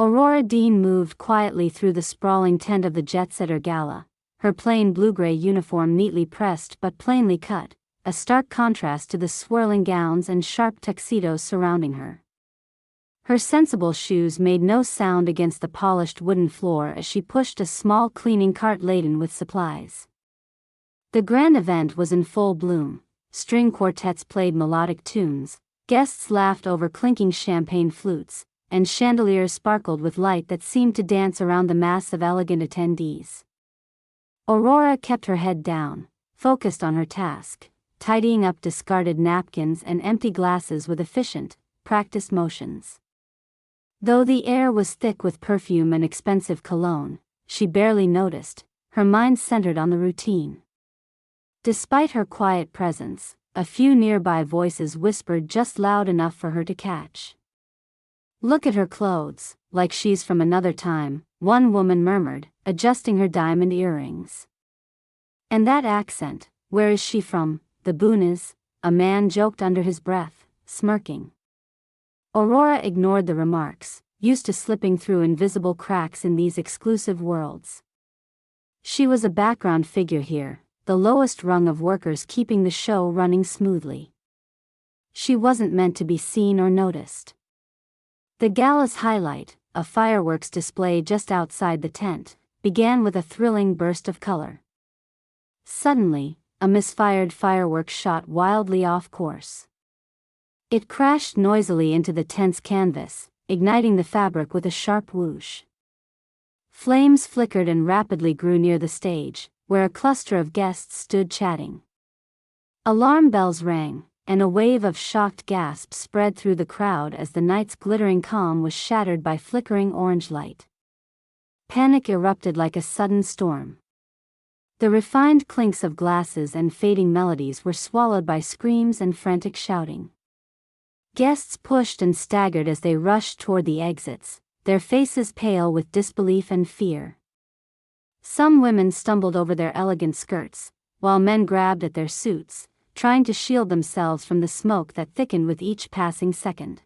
Aurora Dean moved quietly through the sprawling tent of the Jetsetter Gala, her plain blue-gray uniform neatly pressed but plainly cut, a stark contrast to the swirling gowns and sharp tuxedos surrounding her. Her sensible shoes made no sound against the polished wooden floor as she pushed a small cleaning cart laden with supplies. The grand event was in full bloom. String quartets played melodic tunes, guests laughed over clinking champagne flutes, and chandeliers sparkled with light that seemed to dance around the mass of elegant attendees. Aurora kept her head down, focused on her task, tidying up discarded napkins and empty glasses with efficient, practiced motions. Though the air was thick with perfume and expensive cologne, she barely noticed, her mind centered on the routine. Despite her quiet presence, a few nearby voices whispered just loud enough for her to catch. "Look at her clothes, like she's from another time," one woman murmured, adjusting her diamond earrings. "And that accent, where is she from, the Boonies?" a man joked under his breath, smirking. Aurora ignored the remarks, used to slipping through invisible cracks in these exclusive worlds. She was a background figure here, the lowest rung of workers keeping the show running smoothly. She wasn't meant to be seen or noticed. The gala's highlight, a fireworks display just outside the tent, began with a thrilling burst of color. Suddenly, a misfired firework shot wildly off course. It crashed noisily into the tent's canvas, igniting the fabric with a sharp whoosh. Flames flickered and rapidly grew near the stage, where a cluster of guests stood chatting. Alarm bells rang, and a wave of shocked gasps spread through the crowd as the night's glittering calm was shattered by flickering orange light. Panic erupted like a sudden storm. The refined clinks of glasses and fading melodies were swallowed by screams and frantic shouting. Guests pushed and staggered as they rushed toward the exits, their faces pale with disbelief and fear. Some women stumbled over their elegant skirts, while men grabbed at their suits, trying to shield themselves from the smoke that thickened with each passing second.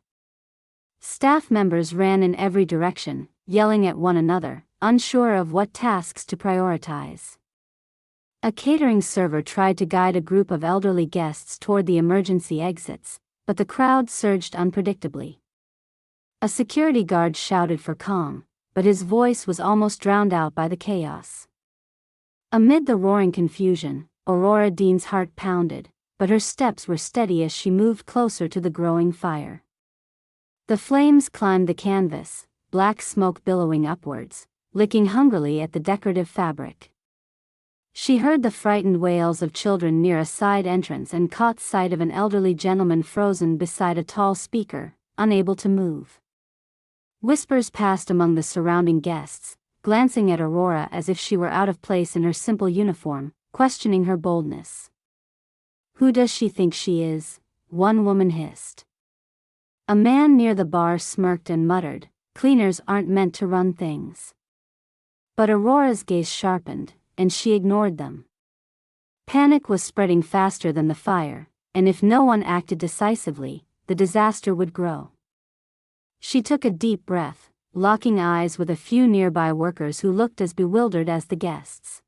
Staff members ran in every direction, yelling at one another, unsure of what tasks to prioritize. A catering server tried to guide a group of elderly guests toward the emergency exits, but the crowd surged unpredictably. A security guard shouted for calm, but his voice was almost drowned out by the chaos. Amid the roaring confusion, Aurora Dean's heart pounded, but her steps were steady as she moved closer to the growing fire. The flames climbed the canvas, black smoke billowing upwards, licking hungrily at the decorative fabric. She heard the frightened wails of children near a side entrance and caught sight of an elderly gentleman frozen beside a tall speaker, unable to move. Whispers passed among the surrounding guests, glancing at Aurora as if she were out of place in her simple uniform, questioning her boldness. "Who does she think she is?" one woman hissed. A man near the bar smirked and muttered, "Cleaners aren't meant to run things." But Aurora's gaze sharpened, and she ignored them. Panic was spreading faster than the fire, and if no one acted decisively, the disaster would grow. She took a deep breath, locking eyes with a few nearby workers who looked as bewildered as the guests.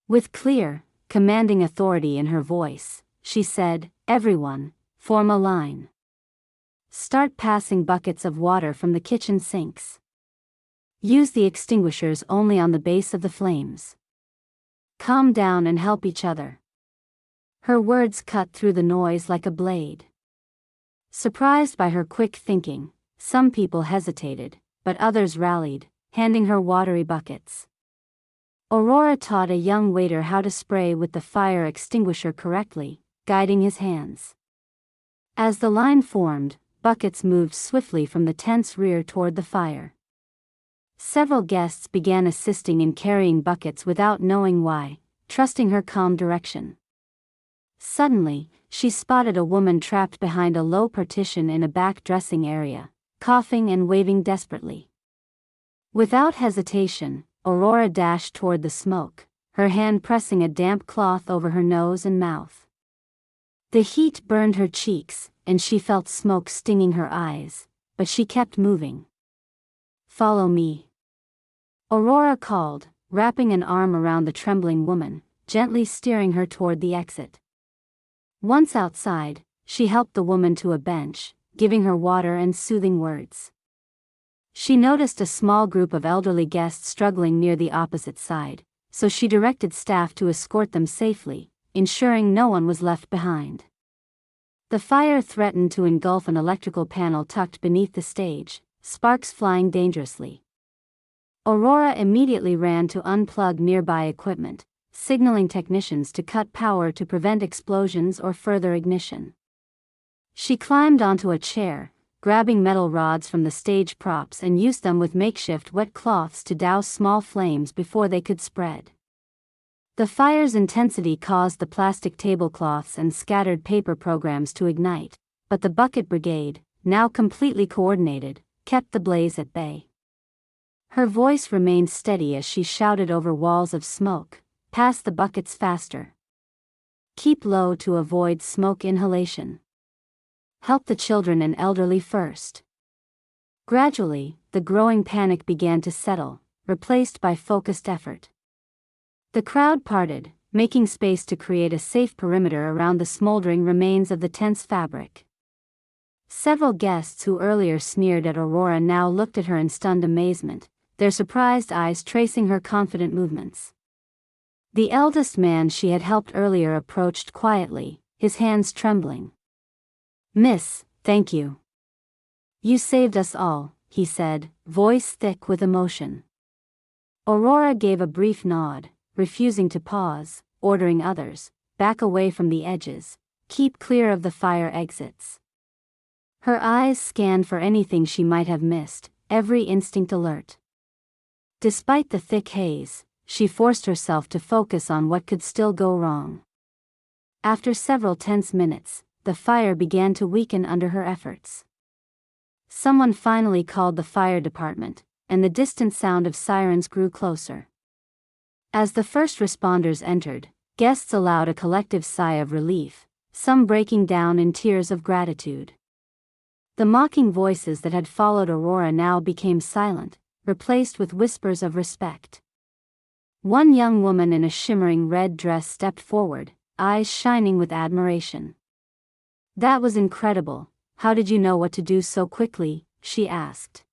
With clear, commanding authority in her voice, she said, "Everyone, form a line. Start passing buckets of water from the kitchen sinks. Use the extinguishers only on the base of the flames. Calm down and help each other." Her words cut through the noise like a blade. Surprised by her quick thinking, some people hesitated, but others rallied, handing her watery buckets. Aurora taught a young waiter how to spray with the fire extinguisher correctly, guiding his hands. As the line formed, buckets moved swiftly from the tent's rear toward the fire. Several guests began assisting in carrying buckets without knowing why, trusting her calm direction. Suddenly, she spotted a woman trapped behind a low partition in a back dressing area, coughing and waving desperately. Without hesitation, Aurora dashed toward the smoke, her hand pressing a damp cloth over her nose and mouth. The heat burned her cheeks, and she felt smoke stinging her eyes, but she kept moving. Follow me," Aurora called, wrapping an arm around the trembling woman, gently steering her toward the exit. Once outside, she helped the woman to a bench, giving her water and soothing words. She noticed a small group of elderly guests struggling near the opposite side, so she directed staff to escort them safely, ensuring no one was left behind. The fire threatened to engulf an electrical panel tucked beneath the stage, sparks flying dangerously. Aurora immediately ran to unplug nearby equipment, signaling technicians to cut power to prevent explosions or further ignition. She climbed onto a chair, grabbing metal rods from the stage props and used them with makeshift wet cloths to douse small flames before they could spread. The fire's intensity caused the plastic tablecloths and scattered paper programs to ignite, but the bucket brigade, now completely coordinated, kept the blaze at bay. Her voice remained steady as she shouted over walls of smoke, "Pass the buckets faster. Keep low to avoid smoke inhalation. Help the children and elderly first." Gradually, the growing panic began to settle, replaced by focused effort. The crowd parted, making space to create a safe perimeter around the smoldering remains of the tense fabric. Several guests who earlier sneered at Aurora now looked at her in stunned amazement, their surprised eyes tracing her confident movements. The eldest man she had helped earlier approached quietly, his hands trembling. "Miss, thank you. You saved us all," he said, voice thick with emotion. Aurora gave a brief nod, refusing to pause, ordering others, "Back away from the edges, keep clear of the fire exits." Her eyes scanned for anything she might have missed, every instinct alert. Despite the thick haze, she forced herself to focus on what could still go wrong. After several tense minutes, the fire began to weaken under her efforts. Someone finally called the fire department, and the distant sound of sirens grew closer. As the first responders entered, guests allowed a collective sigh of relief, some breaking down in tears of gratitude. The mocking voices that had followed Aurora now became silent, replaced with whispers of respect. One young woman in a shimmering red dress stepped forward, eyes shining with admiration. "That was incredible. How did you know what to do so quickly?" she asked.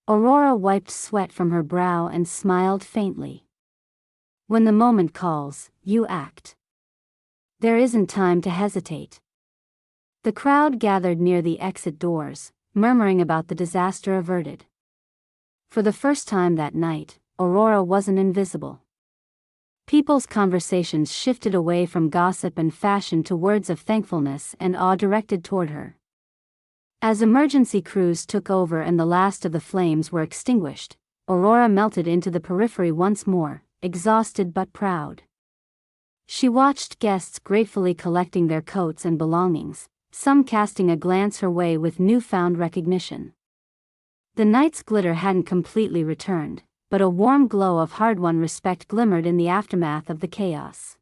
Aurora wiped sweat from her brow and smiled faintly. "When the moment calls, you act. There isn't time to hesitate." The crowd gathered near the exit doors, murmuring about the disaster averted. For the first time that night, Aurora wasn't invisible. People's conversations shifted away from gossip and fashion to words of thankfulness and awe directed toward her. As emergency crews took over and the last of the flames were extinguished, Aurora melted into the periphery once more, exhausted but proud. She watched guests gratefully collecting their coats and belongings, some casting a glance her way with newfound recognition. The night's glitter hadn't completely returned, but a warm glow of hard-won respect glimmered in the aftermath of the chaos.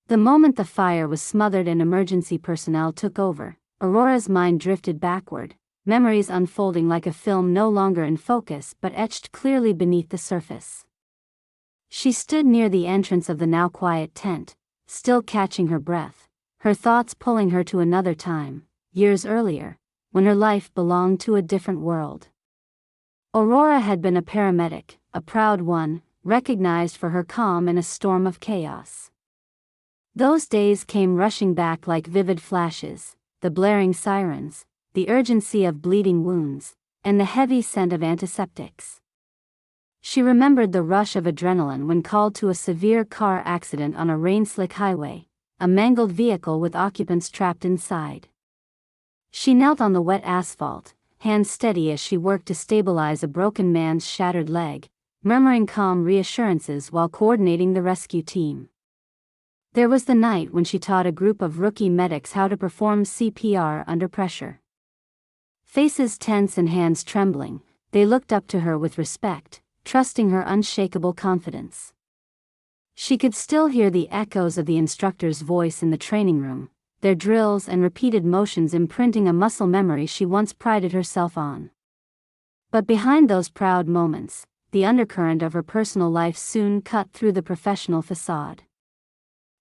The moment the fire was smothered and emergency personnel took over, Aurora's mind drifted backward, memories unfolding like a film no longer in focus but etched clearly beneath the surface. She stood near the entrance of the now quiet tent, still catching her breath, her thoughts pulling her to another time, years earlier, when her life belonged to a different world. Aurora had been a paramedic, a proud one, recognized for her calm in a storm of chaos. Those days came rushing back like vivid flashes, the blaring sirens, the urgency of bleeding wounds, and the heavy scent of antiseptics. She remembered the rush of adrenaline when called to a severe car accident on a rain-slick highway, a mangled vehicle with occupants trapped inside. She knelt on the wet asphalt, hands steady as she worked to stabilize a broken man's shattered leg, murmuring calm reassurances while coordinating the rescue team. There was the night when she taught a group of rookie medics how to perform CPR under pressure. Faces tense and hands trembling, they looked up to her with respect, trusting her unshakable confidence. She could still hear the echoes of the instructor's voice in the training room, their drills and repeated motions imprinting a muscle memory she once prided herself on. But behind those proud moments, the undercurrent of her personal life soon cut through the professional facade.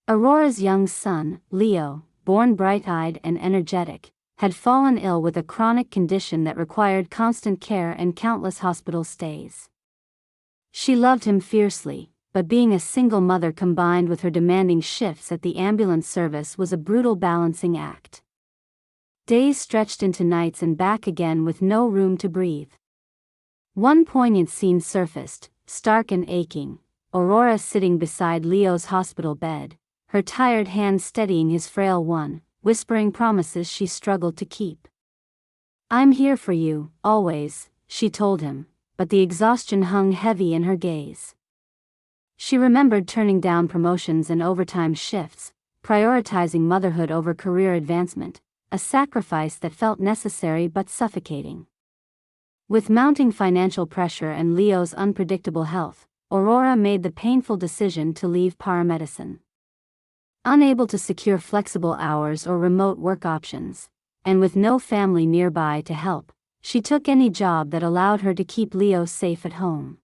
Aurora's young son, Leo, born bright-eyed and energetic, had fallen ill with a chronic condition that required constant care and countless hospital stays. She loved him fiercely, but being a single mother combined with her demanding shifts at the ambulance service was a brutal balancing act. Days stretched into nights and back again with no room to breathe. One poignant scene surfaced, stark and aching, Aurora sitting beside Leo's hospital bed, her tired hand steadying his frail one, whispering promises she struggled to keep. "I'm here for you, always," she told him, but the exhaustion hung heavy in her gaze. She remembered turning down promotions and overtime shifts, prioritizing motherhood over career advancement, a sacrifice that felt necessary but suffocating. With mounting financial pressure and Leo's unpredictable health, Aurora made the painful decision to leave paramedicine. Unable to secure flexible hours or remote work options, and with no family nearby to help, she took any job that allowed her to keep Leo safe at home.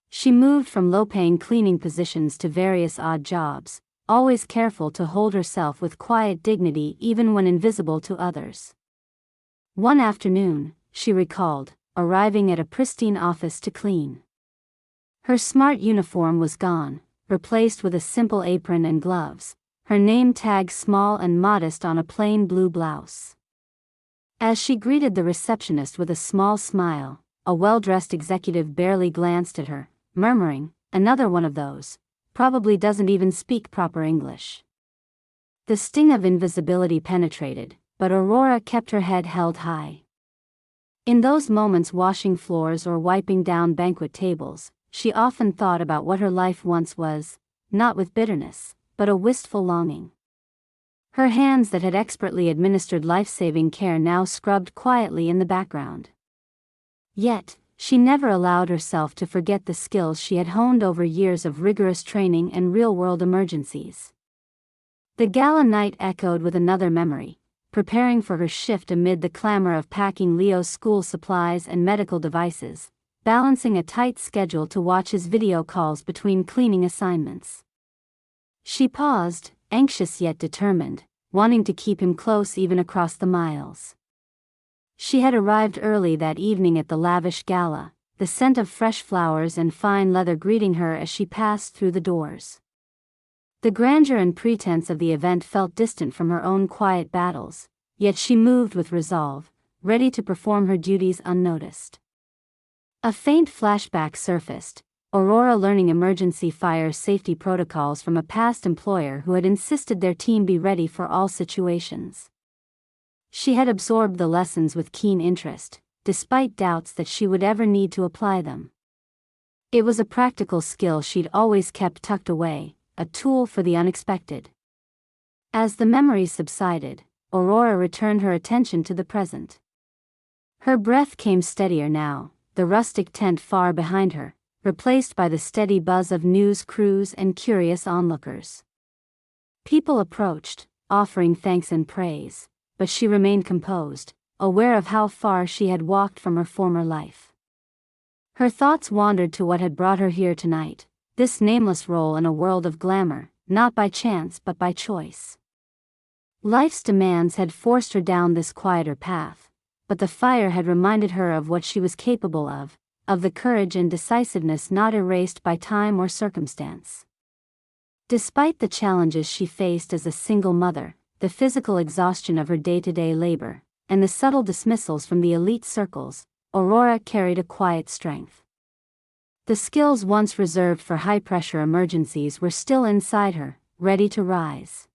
She moved from low-paying cleaning positions to various odd jobs, always careful to hold herself with quiet dignity even when invisible to others. One afternoon, she recalled, arriving at a pristine office to clean. Her smart uniform was gone, replaced with a simple apron and gloves, her name tag small and modest on a plain blue blouse. As she greeted the receptionist with a small smile, a well-dressed executive barely glanced at her, murmuring, "Another one of those. Probably doesn't even speak proper English." The sting of invisibility penetrated, but Aurora kept her head held high. In those moments washing floors or wiping down banquet tables, she often thought about what her life once was, not with bitterness, but a wistful longing. Her hands that had expertly administered life-saving care now scrubbed quietly in the background. Yet, she never allowed herself to forget the skills she had honed over years of rigorous training and real-world emergencies. The gala night echoed with another memory, preparing for her shift amid the clamor of packing Leo's school supplies and medical devices, balancing a tight schedule to watch his video calls between cleaning assignments. She paused, anxious yet determined, wanting to keep him close even across the miles. She had arrived early that evening at the lavish gala, the scent of fresh flowers and fine leather greeting her as she passed through the doors. The grandeur and pretense of the event felt distant from her own quiet battles, yet she moved with resolve, ready to perform her duties unnoticed. A faint flashback surfaced, Aurora learning emergency fire safety protocols from a past employer who had insisted their team be ready for all situations. She had absorbed the lessons with keen interest, despite doubts that she would ever need to apply them. It was a practical skill she'd always kept tucked away, a tool for the unexpected. As the memories subsided, Aurora returned her attention to the present. Her breath came steadier now, the rustic tent far behind her, replaced by the steady buzz of news crews and curious onlookers. People approached, offering thanks and praise, but she remained composed, aware of how far she had walked from her former life. Her thoughts wandered to what had brought her here tonight, this nameless role in a world of glamour, not by chance but by choice. Life's demands had forced her down this quieter path, but the fire had reminded her of what she was capable of the courage and decisiveness not erased by time or circumstance. Despite the challenges she faced as a single mother, the physical exhaustion of her day-to-day labor, and the subtle dismissals from the elite circles, Aurora carried a quiet strength. The skills once reserved for high-pressure emergencies were still inside her, ready to rise.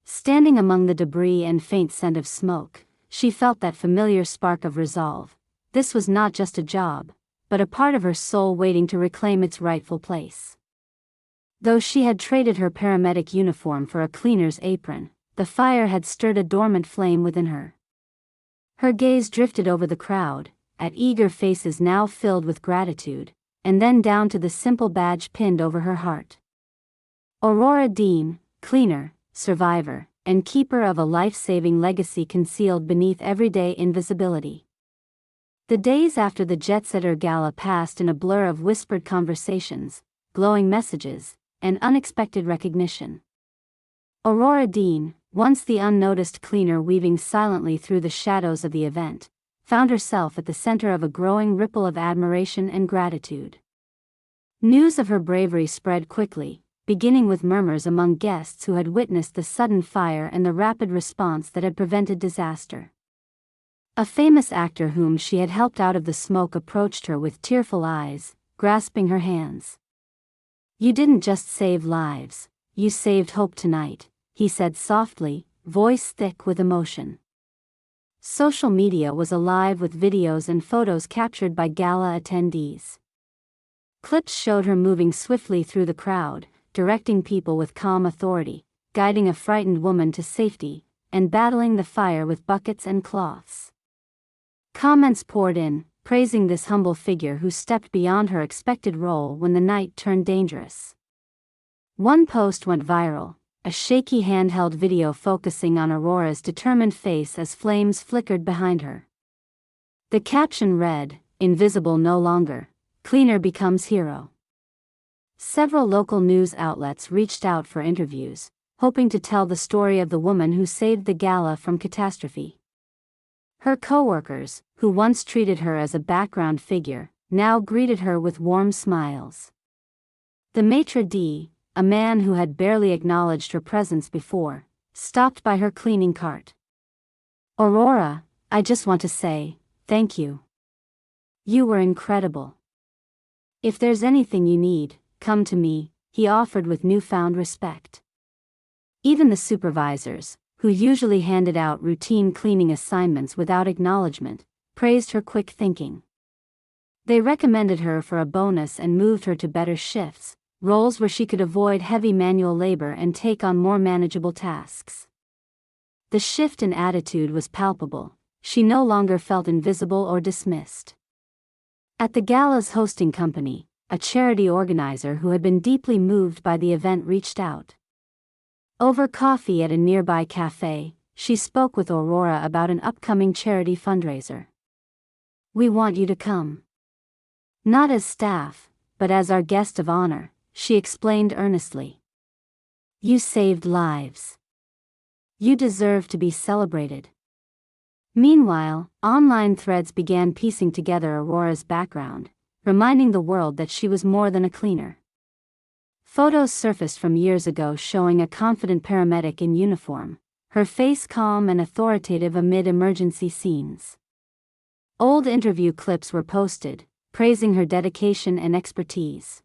Standing among the debris and faint scent of smoke, she felt that familiar spark of resolve. This was not just a job, but a part of her soul waiting to reclaim its rightful place. Though she had traded her paramedic uniform for a cleaner's apron, the fire had stirred a dormant flame within her. Her gaze drifted over the crowd, at eager faces now filled with gratitude, and then down to the simple badge pinned over her heart. Aurora Dean, cleaner, survivor, and keeper of a life-saving legacy concealed beneath everyday invisibility. The days after the Jetsetter Gala passed in a blur of whispered conversations, glowing messages, and unexpected recognition. Aurora Dean, once the unnoticed cleaner weaving silently through the shadows of the event, found herself at the center of a growing ripple of admiration and gratitude. News of her bravery spread quickly, beginning with murmurs among guests who had witnessed the sudden fire and the rapid response that had prevented disaster. A famous actor whom she had helped out of the smoke approached her with tearful eyes, grasping her hands. "You didn't just save lives, you saved hope tonight," he said softly, voice thick with emotion. Social media was alive with videos and photos captured by gala attendees. Clips showed her moving swiftly through the crowd, directing people with calm authority, guiding a frightened woman to safety, and battling the fire with buckets and cloths. Comments poured in, praising this humble figure who stepped beyond her expected role when the night turned dangerous. One post went viral, a shaky handheld video focusing on Aurora's determined face as flames flickered behind her. The caption read, "Invisible no longer, cleaner becomes hero." Several local news outlets reached out for interviews, hoping to tell the story of the woman who saved the gala from catastrophe. Her co-workers, who once treated her as a background figure, now greeted her with warm smiles. The maitre d', a man who had barely acknowledged her presence before, stopped by her cleaning cart. "Aurora, I just want to say, thank you. You were incredible. If there's anything you need, come to me," he offered with newfound respect. Even the supervisors, who usually handed out routine cleaning assignments without acknowledgement, praised her quick thinking. They recommended her for a bonus and moved her to better shifts, roles where she could avoid heavy manual labor and take on more manageable tasks. The shift in attitude was palpable. She no longer felt invisible or dismissed. At the gala's hosting company, a charity organizer who had been deeply moved by the event reached out. Over coffee at a nearby cafe, she spoke with Aurora about an upcoming charity fundraiser. "We want you to come. Not as staff, but as our guest of honor," she explained earnestly. "You saved lives. You deserve to be celebrated." Meanwhile, online threads began piecing together Aurora's background, reminding the world that she was more than a cleaner. Photos surfaced from years ago showing a confident paramedic in uniform, her face calm and authoritative amid emergency scenes. Old interview clips were posted, praising her dedication and expertise.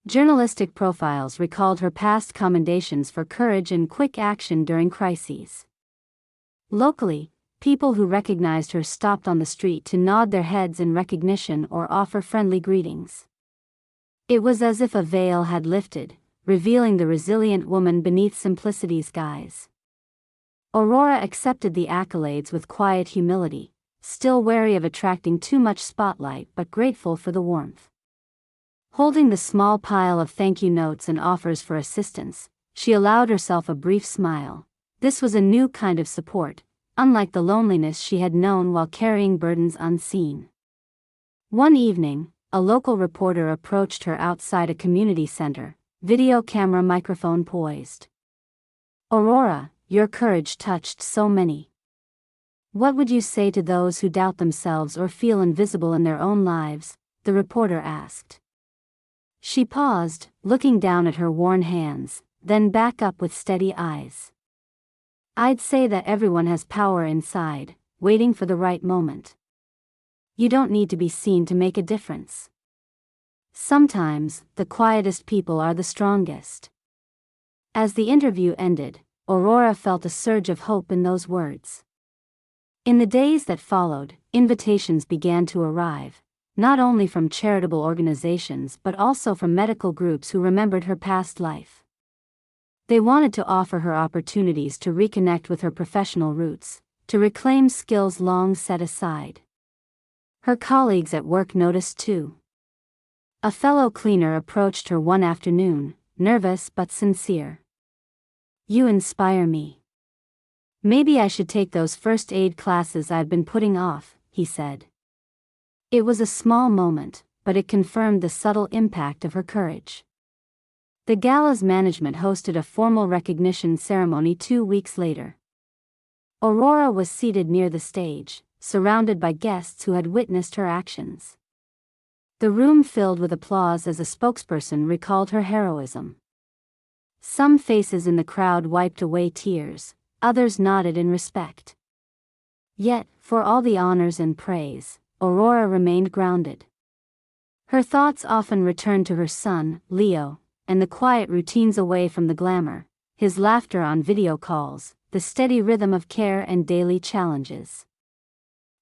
Journalistic profiles recalled her past commendations for courage and quick action during crises. Locally, people who recognized her stopped on the street to nod their heads in recognition or offer friendly greetings. It was as if a veil had lifted, revealing the resilient woman beneath simplicity's guise. Aurora accepted the accolades with quiet humility, still wary of attracting too much spotlight but grateful for the warmth. Holding the small pile of thank you notes and offers for assistance, she allowed herself a brief smile. This was a new kind of support, unlike the loneliness she had known while carrying burdens unseen. One evening, a local reporter approached her outside a community center, video camera microphone poised. "Aurora, your courage touched so many. What would you say to those who doubt themselves or feel invisible in their own lives?" the reporter asked. She paused, looking down at her worn hands, then back up with steady eyes. "I'd say that everyone has power inside, waiting for the right moment. You don't need to be seen to make a difference. Sometimes, the quietest people are the strongest." As the interview ended, Aurora felt a surge of hope in those words. In the days that followed, invitations began to arrive, not only from charitable organizations but also from medical groups who remembered her past life. They wanted to offer her opportunities to reconnect with her professional roots, to reclaim skills long set aside. Her colleagues at work noticed too. A fellow cleaner approached her one afternoon, nervous but sincere. "You inspire me. Maybe I should take those first aid classes I've been putting off," he said. It was a small moment, but it confirmed the subtle impact of her courage. The gala's management hosted a formal recognition ceremony 2 weeks later. Aurora was seated near the stage, surrounded by guests who had witnessed her actions. The room filled with applause as a spokesperson recalled her heroism. Some faces in the crowd wiped away tears, others nodded in respect. Yet, for all the honors and praise, Aurora remained grounded. Her thoughts often returned to her son, Leo, and the quiet routines away from the glamour, his laughter on video calls, the steady rhythm of care and daily challenges.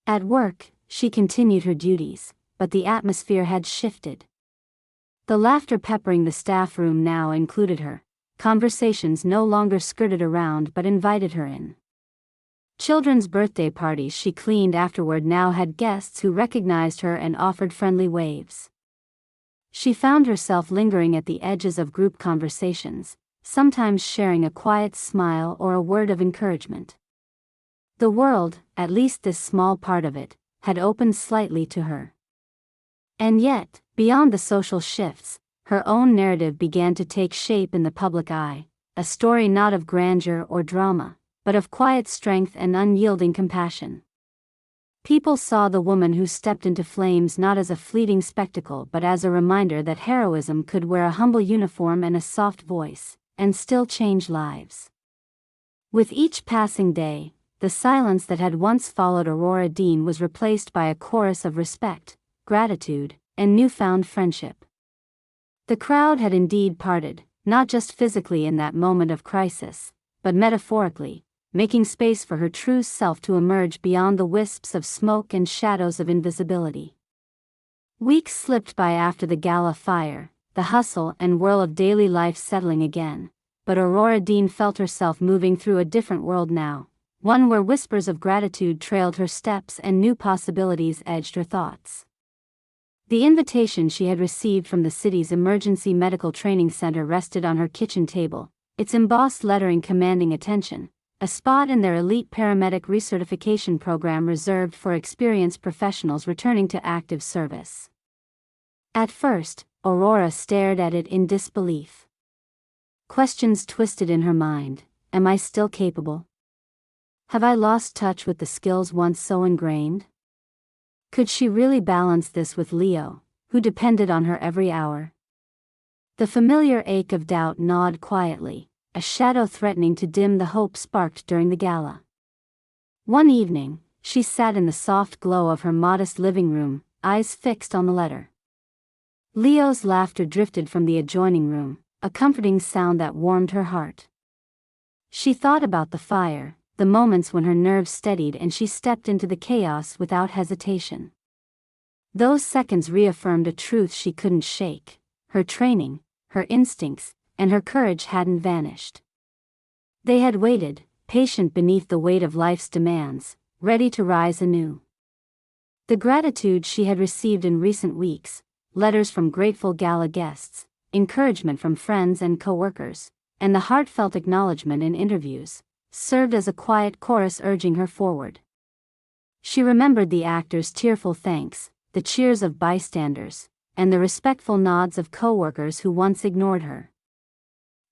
At work, she continued her duties, but the atmosphere had shifted. The laughter peppering the staff room now included her. Conversations no longer skirted around but invited her in. Children's birthday parties she cleaned afterward now had guests who recognized her and offered friendly waves. She found herself lingering at the edges of group conversations, sometimes sharing a quiet smile or a word of encouragement. The world, at least this small part of it, had opened slightly to her. And yet, beyond the social shifts, her own narrative began to take shape in the public eye, a story not of grandeur or drama, but of quiet strength and unyielding compassion. People saw the woman who stepped into flames not as a fleeting spectacle but as a reminder that heroism could wear a humble uniform and a soft voice, and still change lives. With each passing day, the silence that had once followed Aurora Dean was replaced by a chorus of respect, gratitude, and newfound friendship. The crowd had indeed parted, not just physically in that moment of crisis, but metaphorically, making space for her true self to emerge beyond the wisps of smoke and shadows of invisibility. Weeks slipped by after the gala fire, the hustle and whirl of daily life settling again, but Aurora Dean felt herself moving through a different world now, one where whispers of gratitude trailed her steps and new possibilities edged her thoughts. The invitation she had received from the city's emergency medical training center rested on her kitchen table, its embossed lettering commanding attention, a spot in their elite paramedic recertification program reserved for experienced professionals returning to active service. At first, Aurora stared at it in disbelief. Questions twisted in her mind. Am I still capable? Have I lost touch with the skills once so ingrained? Could she really balance this with Leo, who depended on her every hour? The familiar ache of doubt gnawed quietly, a shadow threatening to dim the hope sparked during the gala. One evening, she sat in the soft glow of her modest living room, eyes fixed on the letter. Leo's laughter drifted from the adjoining room, a comforting sound that warmed her heart. She thought about the fire, the moments when her nerves steadied and she stepped into the chaos without hesitation. Those seconds reaffirmed a truth she couldn't shake: her training, her instincts, and her courage hadn't vanished. They had waited, patient beneath the weight of life's demands, ready to rise anew. The gratitude she had received in recent weeks, letters from grateful gala guests, encouragement from friends and co-workers, and the heartfelt acknowledgement in interviews, served as a quiet chorus urging her forward. She remembered the actors' tearful thanks, the cheers of bystanders, and the respectful nods of co-workers who once ignored her.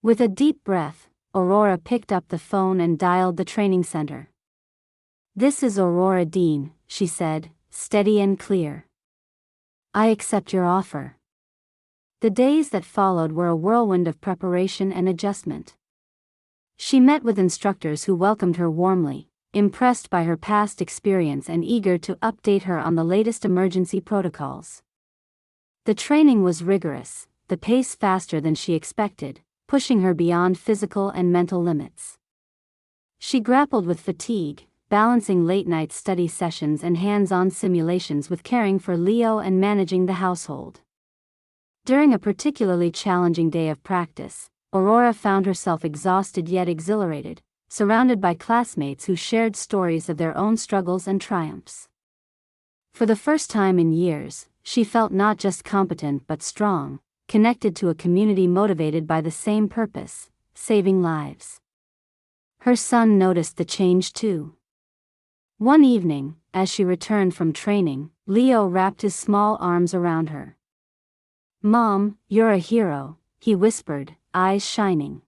With a deep breath, Aurora picked up the phone and dialed the training center. "This is Aurora Dean," she said, steady and clear. "I accept your offer." The days that followed were a whirlwind of preparation and adjustment. She met with instructors who welcomed her warmly, impressed by her past experience and eager to update her on the latest emergency protocols. The training was rigorous, the pace faster than she expected, pushing her beyond physical and mental limits. She grappled with fatigue, balancing late-night study sessions and hands-on simulations with caring for Leo and managing the household. During a particularly challenging day of practice, Aurora found herself exhausted yet exhilarated, surrounded by classmates who shared stories of their own struggles and triumphs. For the first time in years, she felt not just competent but strong, connected to a community motivated by the same purpose: saving lives. Her son noticed the change too. One evening, as she returned from training, Leo wrapped his small arms around her. "Mom, you're a hero," he whispered, eyes shining.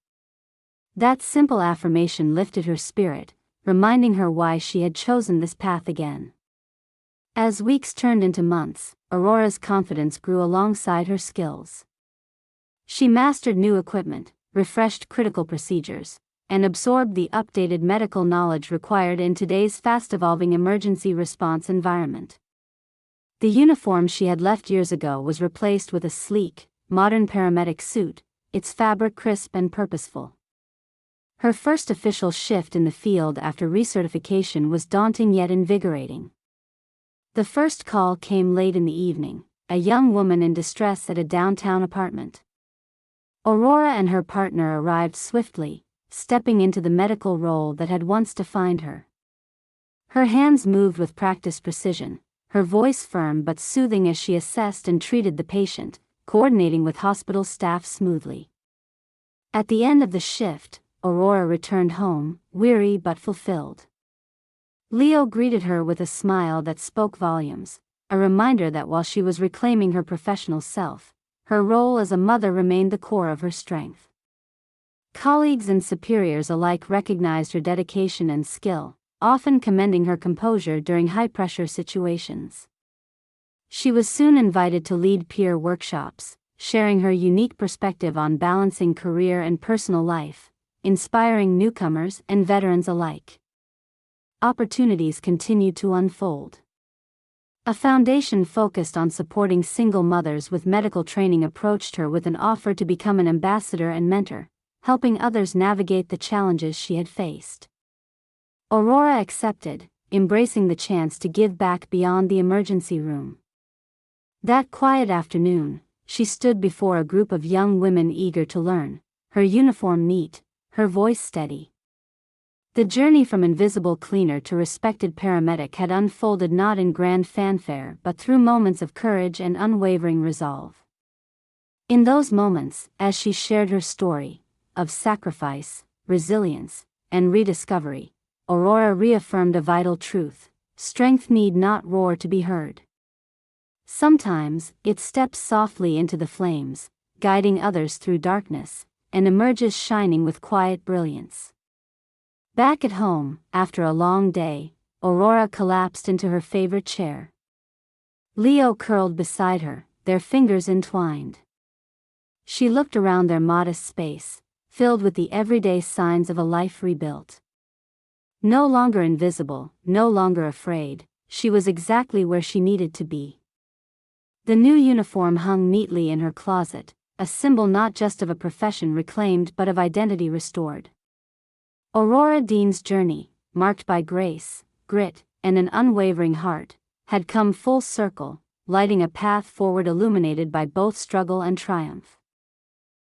That simple affirmation lifted her spirit, reminding her why she had chosen this path again. As weeks turned into months, Aurora's confidence grew alongside her skills. She mastered new equipment, refreshed critical procedures, and absorbed the updated medical knowledge required in today's fast-evolving emergency response environment. The uniform she had left years ago was replaced with a sleek, modern paramedic suit, its fabric crisp and purposeful. Her first official shift in the field after recertification was daunting yet invigorating. The first call came late in the evening, a young woman in distress at a downtown apartment. Aurora and her partner arrived swiftly, stepping into the medical role that had once defined her. Her hands moved with practiced precision, her voice firm but soothing as she assessed and treated the patient, coordinating with hospital staff smoothly. At the end of the shift, Aurora returned home, weary but fulfilled. Leo greeted her with a smile that spoke volumes, a reminder that while she was reclaiming her professional self, her role as a mother remained the core of her strength. Colleagues and superiors alike recognized her dedication and skill, often commending her composure during high-pressure situations. She was soon invited to lead peer workshops, sharing her unique perspective on balancing career and personal life, inspiring newcomers and veterans alike. Opportunities continued to unfold. A foundation focused on supporting single mothers with medical training approached her with an offer to become an ambassador and mentor, helping others navigate the challenges she had faced. Aurora accepted, embracing the chance to give back beyond the emergency room. That quiet afternoon, she stood before a group of young women eager to learn, her uniform neat, her voice steady. The journey from invisible cleaner to respected paramedic had unfolded not in grand fanfare but through moments of courage and unwavering resolve. In those moments, as she shared her story, of sacrifice, resilience, and rediscovery, Aurora reaffirmed a vital truth: strength need not roar to be heard. Sometimes, it steps softly into the flames, guiding others through darkness, and emerges shining with quiet brilliance. Back at home, after a long day, Aurora collapsed into her favorite chair. Leo curled beside her, their fingers entwined. She looked around their modest space, filled with the everyday signs of a life rebuilt. No longer invisible, no longer afraid, she was exactly where she needed to be. The new uniform hung neatly in her closet, a symbol not just of a profession reclaimed but of identity restored. Aurora Dean's journey, marked by grace, grit, and an unwavering heart, had come full circle, lighting a path forward illuminated by both struggle and triumph.